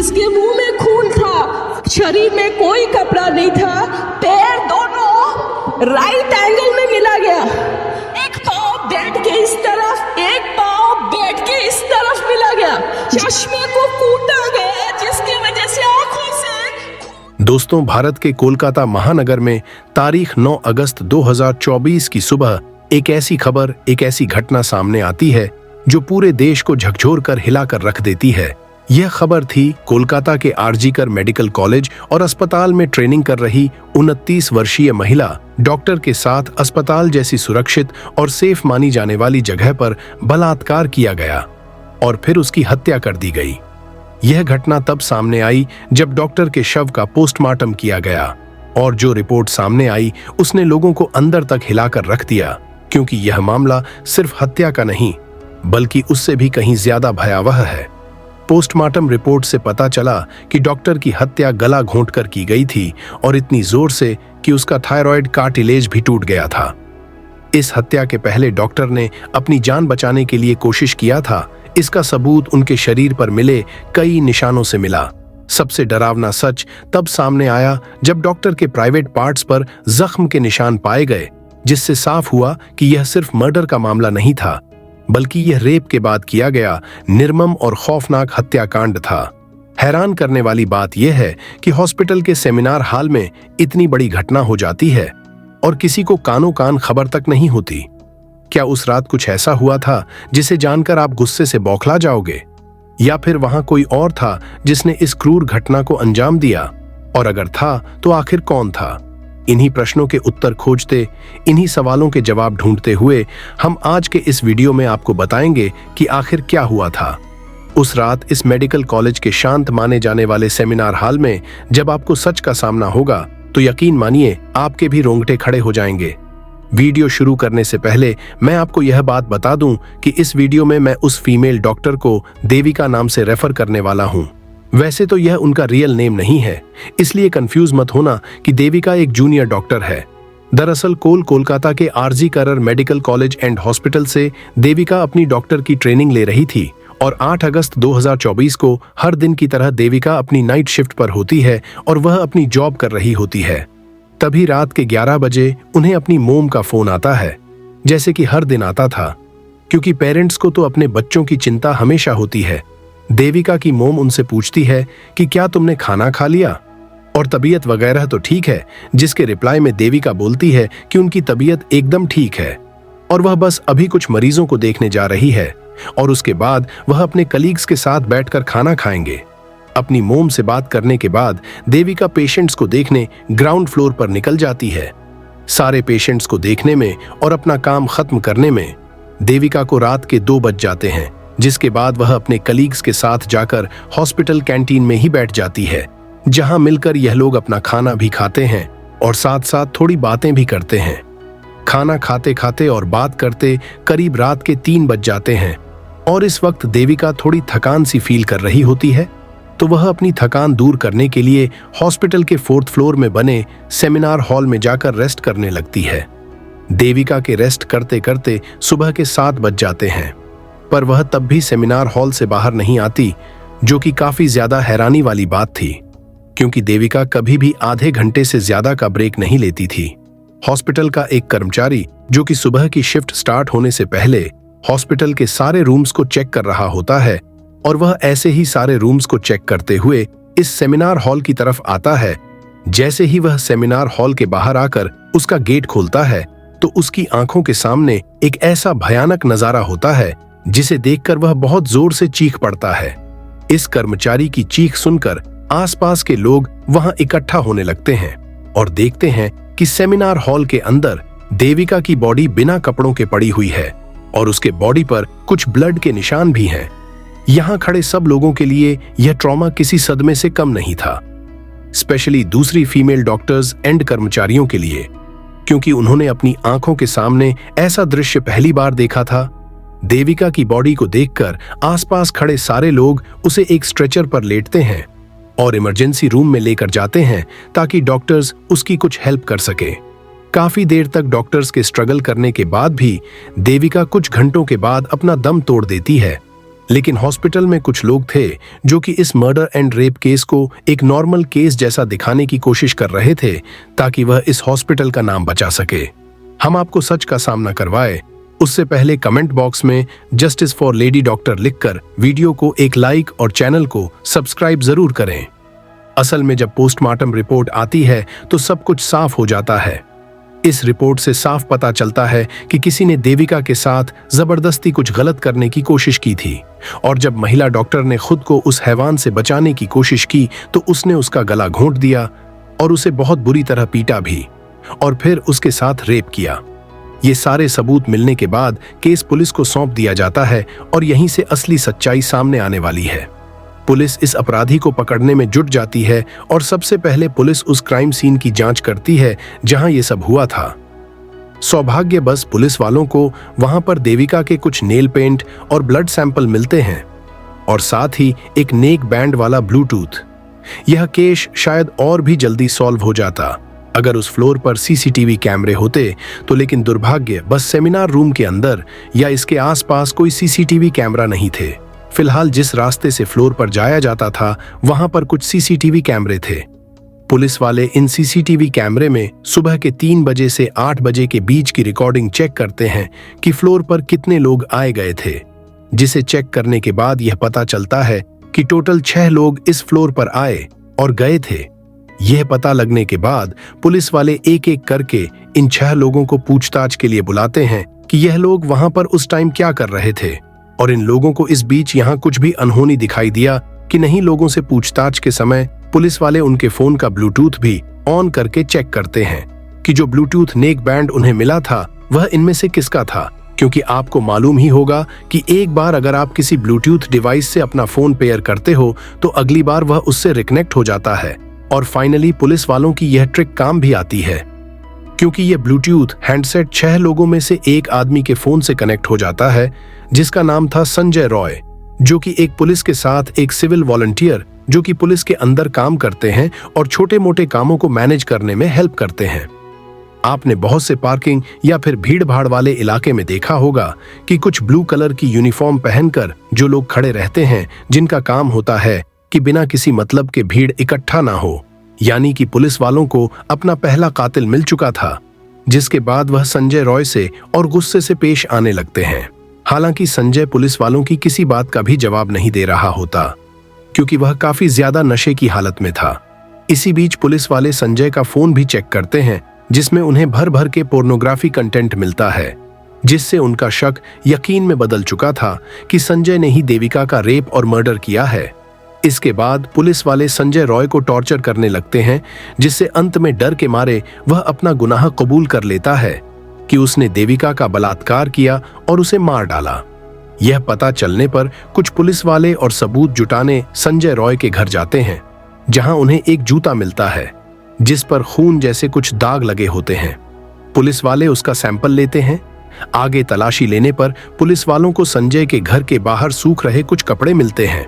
जिसके मुंह में खून था, शरीर में कोई कपड़ा नहीं था, पैर दोनों राइट एंगल में मिला गया, एक पाँव बेड के इस तरफ, एक पाँव बेड के इस तरफ मिला गया, चश्मे को कूटा गया जिसकी वजह से आंखों से। दोस्तों, भारत के कोलकाता महानगर में तारीख 9 अगस्त 2024 की सुबह एक ऐसी खबर, एक ऐसी घटना सामने आती है जो पूरे देश को झकझोर कर हिला कर रख देती है। यह खबर थी कोलकाता के आरजीकर मेडिकल कॉलेज और अस्पताल में ट्रेनिंग कर रही 29 वर्षीय महिला डॉक्टर के साथ अस्पताल जैसी सुरक्षित और सेफ मानी जाने वाली जगह पर बलात्कार किया गया और फिर उसकी हत्या कर दी गई। यह घटना तब सामने आई जब डॉक्टर के शव का पोस्टमार्टम किया गया और जो रिपोर्ट सामने आई उसने लोगों को अंदर तक हिलाकर रख दिया, क्योंकि यह मामला सिर्फ हत्या का नहीं बल्कि उससे भी कहीं ज्यादा भयावह है। पोस्टमार्टम रिपोर्ट से पता चला कि डॉक्टर की हत्या गला घोंटकर की गई थी और इतनी जोर से कि उसका थायराइड कार्टिलेज भी टूट गया था। इस हत्या के पहले डॉक्टर ने अपनी जान बचाने के लिए कोशिश किया था। इसका सबूत उनके शरीर पर मिले कई निशानों से मिला। सबसे डरावना सच तब सामने आया जब डॉक्टर के प्राइवेट पार्ट्स पर जख्म के निशान पाए गए, जिससे साफ हुआ कि यह सिर्फ मर्डर का मामला नहीं था बल्कि यह रेप के बाद किया गया निर्मम और खौफनाक हत्याकांड था। हैरान करने वाली बात यह है कि हॉस्पिटल के सेमिनार हॉल में इतनी बड़ी घटना हो जाती है और किसी को कानों कान खबर तक नहीं होती। क्या उस रात कुछ ऐसा हुआ था जिसे जानकर आप गुस्से से बौखला जाओगे, या फिर वहां कोई और था जिसने इस क्रूर घटना को अंजाम दिया, और अगर था तो आखिर कौन था? इन्हीं प्रश्नों के उत्तर खोजते, इन्हीं सवालों के जवाब ढूंढते हुए हम आज के इस वीडियो में आपको बताएंगे कि आखिर क्या हुआ था उस रात इस मेडिकल कॉलेज के शांत माने जाने वाले सेमिनार हॉल में। जब आपको सच का सामना होगा तो यकीन मानिए आपके भी रोंगटे खड़े हो जाएंगे। वीडियो शुरू करने से पहले मैं आपको यह बात बता दूं कि इस वीडियो में मैं उस फीमेल डॉक्टर को देविका नाम से रेफर करने वाला हूं। वैसे तो यह उनका रियल नेम नहीं है, इसलिए कंफ्यूज मत होना कि देविका एक जूनियर डॉक्टर है। दरअसल कोलकाता के RG Kar medical college and hospital से देविका अपनी डॉक्टर की ट्रेनिंग ले रही थी और 8 अगस्त 2024 को हर दिन की तरह देविका अपनी नाइट शिफ्ट पर होती है और वह अपनी जॉब कर रही होती है। तभी रात के 11 बजे उन्हें अपनी मोम का फोन आता है, जैसे कि हर दिन आता था, क्योंकि पेरेंट्स को तो अपने बच्चों की चिंता हमेशा होती है। देविका की मोम उनसे पूछती है कि क्या तुमने खाना खा लिया और तबीयत वगैरह तो ठीक है, जिसके रिप्लाई में देविका बोलती है कि उनकी तबीयत एकदम ठीक है और वह बस अभी कुछ मरीजों को देखने जा रही है और उसके बाद वह अपने कलीग्स के साथ बैठकर खाना खाएंगे। अपनी मोम से बात करने के बाद देविका पेशेंट्स को देखने ग्राउंड फ्लोर पर निकल जाती है। सारे पेशेंट्स को देखने में और अपना काम खत्म करने में देविका को रात के 2 बज जाते हैं, जिसके बाद वह अपने कलीग्स के साथ जाकर हॉस्पिटल कैंटीन में ही बैठ जाती है, जहां मिलकर यह लोग अपना खाना भी खाते हैं और साथ साथ थोड़ी बातें भी करते हैं। खाना खाते खाते और बात करते करीब रात के 3 बज जाते हैं और इस वक्त देविका थोड़ी थकान सी फील कर रही होती है, तो वह अपनी थकान दूर करने के लिए हॉस्पिटल के 4th फ्लोर में बने सेमिनार हॉल में जाकर रेस्ट करने लगती है। देविका के रेस्ट करते करते सुबह के 7 बज जाते हैं, पर वह तब भी सेमिनार हॉल से बाहर नहीं आती, जो कि काफी ज्यादा हैरानी वाली बात थी, क्योंकि देविका कभी भी आधे घंटे से ज्यादा का ब्रेक नहीं लेती थी। हॉस्पिटल का एक कर्मचारी जो कि सुबह की शिफ्ट स्टार्ट होने से पहले हॉस्पिटल के सारे रूम्स को चेक कर रहा होता है और वह ऐसे ही सारे रूम्स को चेक करते हुए इस सेमिनार हॉल की तरफ आता है। जैसे ही वह सेमिनार हॉल के बाहर आकर उसका गेट खोलता है तो उसकी आंखों के सामने एक ऐसा भयानक नजारा होता है जिसे देखकर वह बहुत जोर से चीख पड़ता है। इस कर्मचारी की चीख सुनकर आसपास के लोग वहां इकट्ठा होने लगते हैं और देखते हैं कि सेमिनार हॉल के अंदर देविका की बॉडी बिना कपड़ों के पड़ी हुई है और उसके बॉडी पर कुछ ब्लड के निशान भी हैं। यहां खड़े सब लोगों के लिए यह ट्रॉमा किसी सदमे से कम नहीं था, स्पेशली दूसरी फीमेल डॉक्टर्स एंड कर्मचारियों के लिए, क्योंकि उन्होंने अपनी आंखों के सामने ऐसा दृश्य पहली बार देखा था। देविका की बॉडी को देखकर आसपास खड़े सारे लोग उसे एक स्ट्रेचर पर लेटते हैं और इमरजेंसी रूम में लेकर जाते हैं ताकि डॉक्टर्स उसकी कुछ हेल्प कर सके। काफी देर तक डॉक्टर्स के स्ट्रगल करने के बाद भी देविका कुछ घंटों के बाद अपना दम तोड़ देती है, लेकिन हॉस्पिटल में कुछ लोग थे जो कि इस मर्डर एंड रेप केस को एक नॉर्मल केस जैसा दिखाने की कोशिश कर रहे थे ताकि वह इस हॉस्पिटल का नाम बचा सके। हम आपको सच का सामना करवाए उससे पहले कमेंट बॉक्स में जस्टिस फॉर लेडी डॉक्टर लिखकर वीडियो को एक लाइक और चैनल को सब्सक्राइब जरूर करें। असल में जब पोस्टमार्टम रिपोर्ट आती है तो सब कुछ साफ हो जाता है। इस रिपोर्ट से साफ पता चलता है कि किसी ने देविका के साथ जबरदस्ती कुछ गलत करने की कोशिश की थी और जब महिला डॉक्टर ने खुद को उस हैवान से बचाने की कोशिश की तो उसने उसका गला घोंट दिया और उसे बहुत बुरी तरह पीटा भी और फिर उसके साथ रेप किया। ये सारे सबूत मिलने के बाद केस पुलिस को सौंप दिया जाता है और यहीं से असली सच्चाई सामने आने वाली है। पुलिस इस अपराधी को पकड़ने में जुट जाती है और सबसे पहले पुलिस उस क्राइम सीन की जांच करती है जहां ये सब हुआ था। सौभाग्य बस पुलिस वालों को वहां पर देविका के कुछ नेल पेंट और ब्लड सैंपल मिलते हैं और साथ ही एक नेक बैंड वाला ब्लूटूथ। यह केस शायद और भी जल्दी सॉल्व हो जाता अगर उस फ्लोर पर सीसीटीवी कैमरे होते तो, लेकिन दुर्भाग्य बस सेमिनार रूम के अंदर या इसके आसपास कोई सीसीटीवी कैमरा नहीं थे। फिलहाल जिस रास्ते से फ्लोर पर जाया जाता था वहां पर कुछ सीसीटीवी कैमरे थे। पुलिस वाले इन सीसीटीवी कैमरे में सुबह के 3 बजे से 8 बजे के बीच की रिकॉर्डिंग चेक करते हैं कि फ्लोर पर कितने लोग आए गए थे, जिसे चेक करने के बाद यह पता चलता है कि टोटल 6 लोग इस फ्लोर पर आए और गए थे। यह पता लगने के बाद पुलिस वाले एक एक करके इन 6 लोगों को पूछताछ के लिए बुलाते हैं कि यह लोग वहां पर उस टाइम क्या कर रहे थे और इन लोगों को इस बीच यहाँ कुछ भी अनहोनी दिखाई दिया कि नहीं। लोगों से पूछताछ के समय पुलिस वाले उनके फोन का ब्लूटूथ भी ऑन करके चेक करते हैं कि जो ब्लूटूथ नेक बैंड उन्हें मिला था वह इनमें से किसका था, क्योंकि आपको मालूम ही होगा कि एक बार अगर आप किसी ब्लूटूथ डिवाइस से अपना फोन पेयर करते हो तो अगली बार वह उससे रिकनेक्ट हो जाता है। और फाइनली पुलिस वालों की यह ट्रिक काम भी आती है क्योंकि यह ब्लूटूथ हैंडसेट 6 लोगों में से एक आदमी के फोन से कनेक्ट हो जाता है जिसका नाम था संजय रॉय, जो कि एक पुलिस के साथ एक सिविल वॉलंटियर जो कि पुलिस के अंदर काम करते हैं और छोटे मोटे कामों को मैनेज करने में हेल्प करते हैं। आपने बहुत से पार्किंग या फिर भीड़ भाड़ वाले इलाके में देखा होगा कि कुछ ब्लू कलर की यूनिफॉर्म पहनकर जो लोग खड़े रहते हैं जिनका काम होता है कि बिना किसी मतलब के भीड़ इकट्ठा ना हो। यानी कि पुलिस वालों को अपना पहला कातिल मिल चुका था, जिसके बाद वह संजय रॉय से और गुस्से से पेश आने लगते हैं। हालांकि संजय पुलिस वालों की किसी बात का भी जवाब नहीं दे रहा होता क्योंकि वह काफी ज्यादा नशे की हालत में था। इसी बीच पुलिस वाले संजय का फोन भी चेक करते हैं जिसमें उन्हें भर भर के पोर्नोग्राफी कंटेंट मिलता है, जिससे उनका शक यकीन में बदल चुका था कि संजय ने ही देविका का रेप और मर्डर किया है। इसके बाद पुलिस वाले संजय रॉय को टॉर्चर करने लगते हैं, जिससे अंत में डर के मारे वह अपना गुनाह कबूल कर लेता है कि उसने देविका का बलात्कार किया और उसे मार डाला। यह पता चलने पर कुछ पुलिस वाले और सबूत जुटाने संजय रॉय के घर जाते हैं, जहां उन्हें एक जूता मिलता है जिस पर खून जैसे कुछ दाग लगे होते हैं। पुलिस वाले उसका सैंपल लेते हैं। आगे तलाशी लेने पर पुलिस वालों को संजय के घर के बाहर सूख रहे कुछ कपड़े मिलते हैं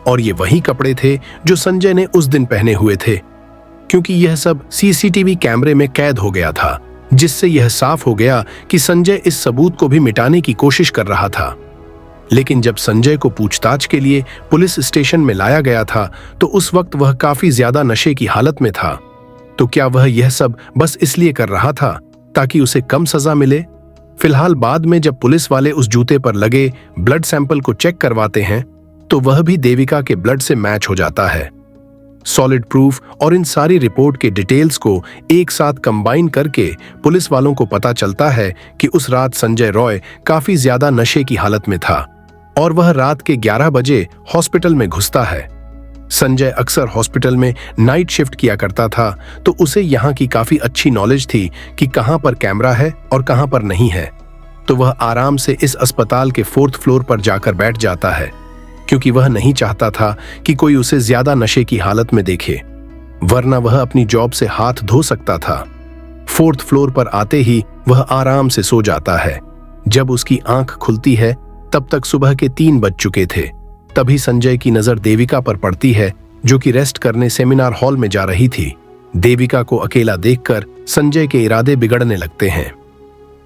और ये वही कपड़े थे जो संजय ने उस दिन पहने हुए थे, क्योंकि यह सब सीसीटीवी कैमरे में कैद हो गया था, जिससे यह साफ हो गया कि संजय इस सबूत को भी मिटाने की कोशिश कर रहा था। लेकिन जब संजय को पूछताछ के लिए पुलिस स्टेशन में लाया गया था तो उस वक्त वह काफी ज्यादा नशे की हालत में था। तो क्या वह यह सब बस इसलिए कर रहा था ताकि उसे कम सजा मिले? फिलहाल बाद में जब पुलिस वाले उस जूते पर लगे ब्लड सैंपल को चेक करवाते हैं तो वह भी देविका के ब्लड से मैच हो जाता है। सॉलिड प्रूफ और इन सारी रिपोर्ट के डिटेल्स को एक साथ कंबाइन करके पुलिस वालों को पता चलता है कि उस रात संजय रॉय काफी ज्यादा नशे की हालत में था और वह रात के 11 बजे हॉस्पिटल में घुसता है। संजय अक्सर हॉस्पिटल में नाइट शिफ्ट किया करता था, तो उसे यहाँ की काफी अच्छी नॉलेज थी कि कहाँ पर कैमरा है और कहाँ पर नहीं है। तो वह आराम से इस अस्पताल के 4th फ्लोर पर जाकर बैठ जाता है, क्योंकि वह नहीं चाहता था कि कोई उसे ज्यादा नशे की हालत में देखे, वरना वह अपनी जॉब से हाथ धो सकता था। 4th फ्लोर पर आते ही वह आराम से सो जाता है। जब उसकी आंख खुलती है तब तक सुबह के 3 बज चुके थे। तभी संजय की नजर देविका पर पड़ती है, जो कि रेस्ट करने सेमिनार हॉल में जा रही थी। देविका को अकेला देखकर संजय के इरादे बिगड़ने लगते हैं।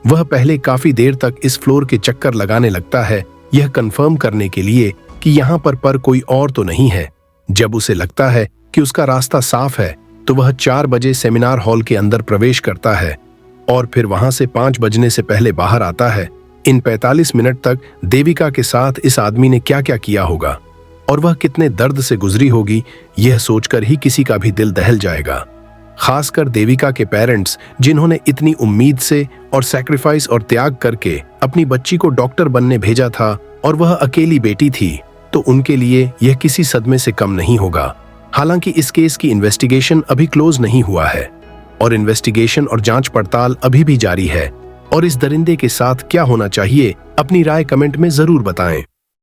वह पहले काफी देर तक इस फ्लोर के चक्कर लगाने लगता है, यह कंफर्म करने के लिए कि यहाँ पर कोई और तो नहीं है। जब उसे लगता है कि उसका रास्ता साफ है तो वह 4 बजे सेमिनार हॉल के अंदर प्रवेश करता है और फिर वहां से 5 बजने से पहले बाहर आता है। इन 45 मिनट तक देविका के साथ इस आदमी ने क्या क्या किया होगा और वह कितने दर्द से गुजरी होगी, यह सोचकर ही किसी का भी दिल दहल जाएगा। खासकर देविका के पेरेंट्स, जिन्होंने इतनी उम्मीद से और सैक्रिफाइस और त्याग करके अपनी बच्ची को डॉक्टर बनने भेजा था और वह अकेली बेटी थी, तो उनके लिए यह किसी सदमे से कम नहीं होगा। हालांकि इस केस की इन्वेस्टिगेशन अभी क्लोज नहीं हुआ है और इन्वेस्टिगेशन और जांच पड़ताल अभी भी जारी है। और इस दरिंदे के साथ क्या होना चाहिए, अपनी राय कमेंट में जरूर बताएं।